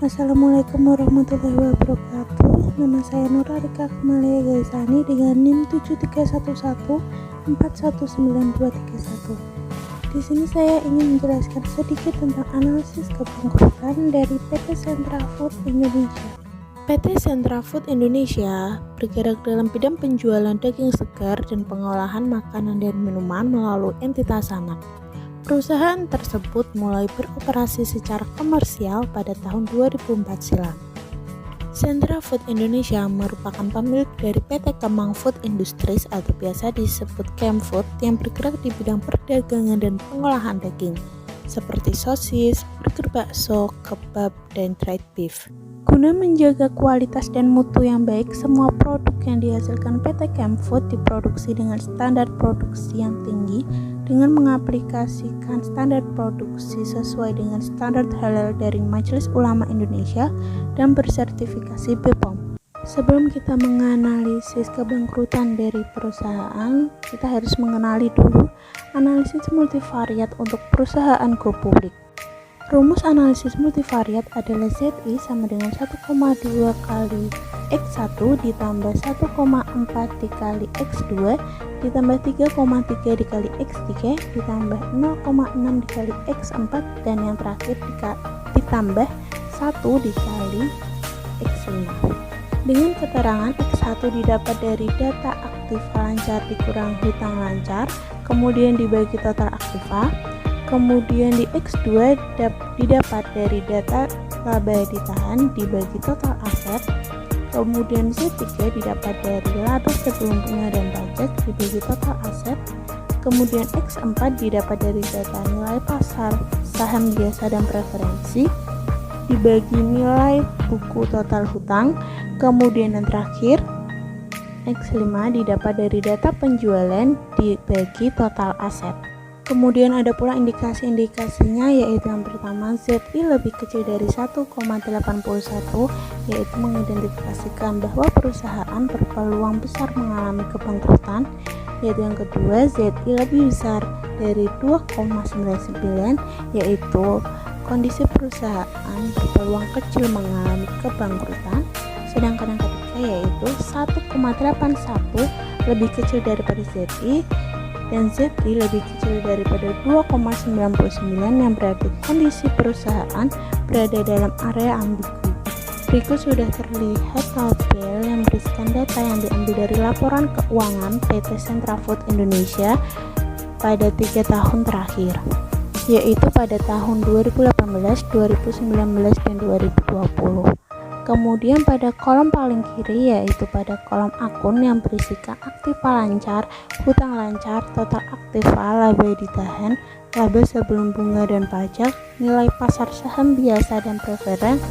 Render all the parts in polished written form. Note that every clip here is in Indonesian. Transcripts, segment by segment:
Assalamualaikum warahmatullahi wabarakatuh. Nama saya Nura Rika Kamalia Gaisani dengan NIM 73114192231. Di sini saya ingin menjelaskan sedikit tentang analisis kebangkrutan dari PT Sentra Food Indonesia. PT Sentra Food Indonesia bergerak dalam bidang penjualan daging segar dan pengolahan makanan dan minuman melalui entitas anak. Perusahaan tersebut mulai beroperasi secara komersial pada tahun 2004 silam. Sentra Food Indonesia merupakan pemilik dari PT Kemang Food Industries atau biasa disebut Kemfood yang bergerak di bidang perdagangan dan pengolahan daging seperti sosis, burger bakso, kebab, dan dried beef. Guna menjaga kualitas dan mutu yang baik, semua produk yang dihasilkan PT Kemfood diproduksi dengan standar produksi yang tinggi dengan mengaplikasikan standar produksi sesuai dengan standar halal dari Majelis Ulama Indonesia dan bersertifikasi BPOM. Sebelum kita menganalisis kebangkrutan dari perusahaan, kita harus mengenali dulu analisis multivariat untuk perusahaan go public. Rumus analisis multivariat adalah ZI sama dengan 1,2 kali X1 ditambah 1,4 dikali X2 ditambah 3,3 dikali X3 ditambah 0,6 dikali X4 dan yang terakhir ditambah 1 dikali X5. Dengan keterangan X1 didapat dari data aktiva lancar dikurang hutang lancar, kemudian dibagi total aktiva, kemudian di X2 didapat dari data laba ditahan dibagi total aset, kemudian Z3 didapat dari laba sebelum bunga dan pajak dibagi total aset, kemudian X4 didapat dari data nilai pasar saham biasa dan preferensi dibagi nilai buku total hutang, kemudian yang terakhir X5 didapat dari data penjualan dibagi total aset. Kemudian ada pula indikasi-indikasinya, yaitu yang pertama ZI lebih kecil dari 1,81, yaitu mengidentifikasikan bahwa perusahaan berpeluang besar mengalami kebangkrutan, yaitu yang kedua ZI lebih besar dari 2,99, yaitu kondisi perusahaan berpeluang kecil mengalami kebangkrutan, sedangkan yang ketiga yaitu 1,81 lebih kecil daripada ZI dan ZI lebih kecil daripada 2,99 yang berarti kondisi perusahaan berada dalam area ambigu. Berikut sudah terlihat tabel yang berisikan data yang diambil dari laporan keuangan PT Sentra Food Indonesia pada 3 tahun terakhir, yaitu pada tahun 2018, 2019, dan 2020. Kemudian pada kolom paling kiri yaitu pada kolom akun yang berisikan aktiva lancar, hutang lancar, total aktiva, laba ditahan, laba sebelum bunga dan pajak, nilai pasar saham biasa dan preferen,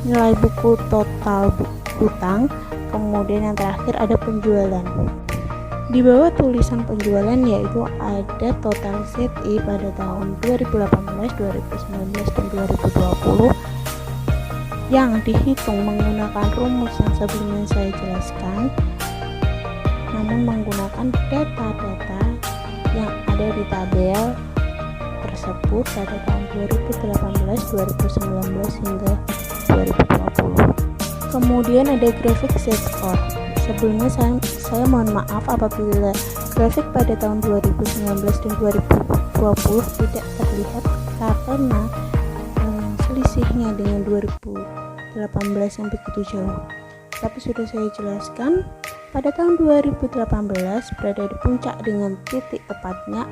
nilai buku total hutang, kemudian yang terakhir ada penjualan. Di bawah tulisan penjualan yaitu ada total ZI pada tahun 2018, 2019, dan 2020 yang dihitung menggunakan rumus yang sebelumnya saya jelaskan, namun menggunakan data-data yang ada di tabel tersebut pada tahun 2018, 2019 hingga 2020. Kemudian ada grafik Z-score. Sebelumnya saya mohon maaf apabila grafik pada tahun 2019 dan 2020 tidak terlihat karena selisihnya dengan 2018 yang begitu jauh. Tapi sudah saya jelaskan, pada tahun 2018 berada di puncak dengan titik tepatnya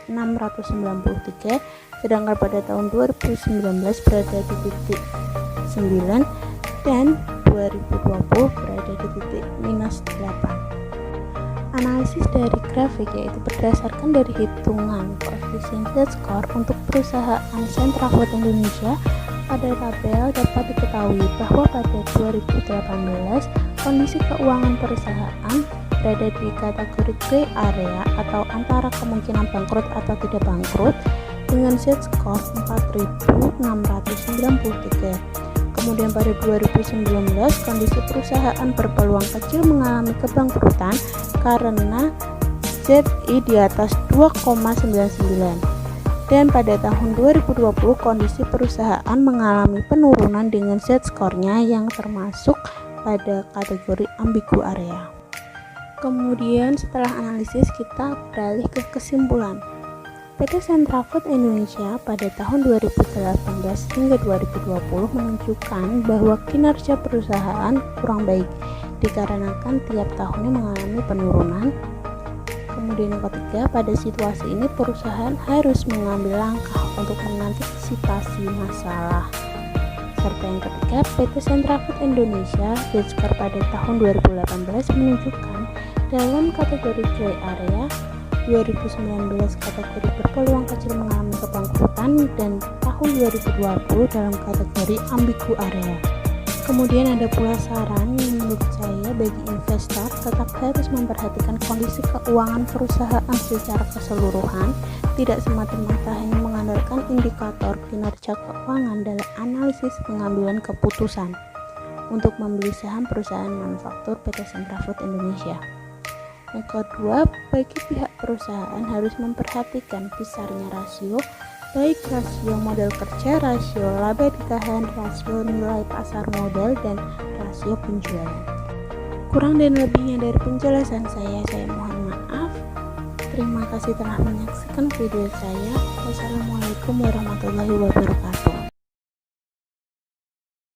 4.693, sedangkan pada tahun 2019 berada di titik 9 dan 2020 berada di titik -8. Analisis dari grafik yaitu berdasarkan dari hitungan koefisien Z-score untuk perusahaan Sentra Food Indonesia. Pada tabel dapat diketahui bahwa pada 2018 kondisi keuangan perusahaan berada di kategori gray area atau antara kemungkinan bangkrut atau tidak bangkrut dengan Z-score 4.693. Kemudian pada 2019 kondisi perusahaan berpeluang kecil mengalami kebangkrutan karena ZI di atas 2,99. Dan pada tahun 2020 kondisi perusahaan mengalami penurunan dengan Z-skornya yang termasuk pada kategori ambigu area. Kemudian setelah analisis kita beralih ke kesimpulan. PT Sentra Food Indonesia pada tahun 2018 hingga 2020 menunjukkan bahwa kinerja perusahaan kurang baik dikarenakan tiap tahunnya mengalami penurunan. Kemudian yang ketiga, pada situasi ini perusahaan harus mengambil langkah untuk mengantisipasi masalah. Serta yang ketiga, PT Sentra Food Indonesia Z-score pada tahun 2018 menunjukkan dalam kategori gray area, 2019 kategori berpeluang kecil mengalami kebangkrutan, dan tahun 2020 dalam kategori ambigu area. Kemudian ada pula saran yang menurut saya bagi investor tetap harus memperhatikan kondisi keuangan perusahaan secara keseluruhan, tidak semata-mata hanya mengandalkan indikator kinerja keuangan dalam analisis pengambilan keputusan untuk membeli saham perusahaan manufaktur PT Sentra Food Indonesia. Yang kedua, bagi pihak perusahaan harus memperhatikan besarnya rasio, baik rasio modal kerja, rasio laba ditahan, rasio nilai pasar modal, dan rasio penjualan. Kurang dan lebihnya dari penjelasan saya mohon maaf. Terima kasih telah menyaksikan video saya. Wassalamualaikum warahmatullahi wabarakatuh.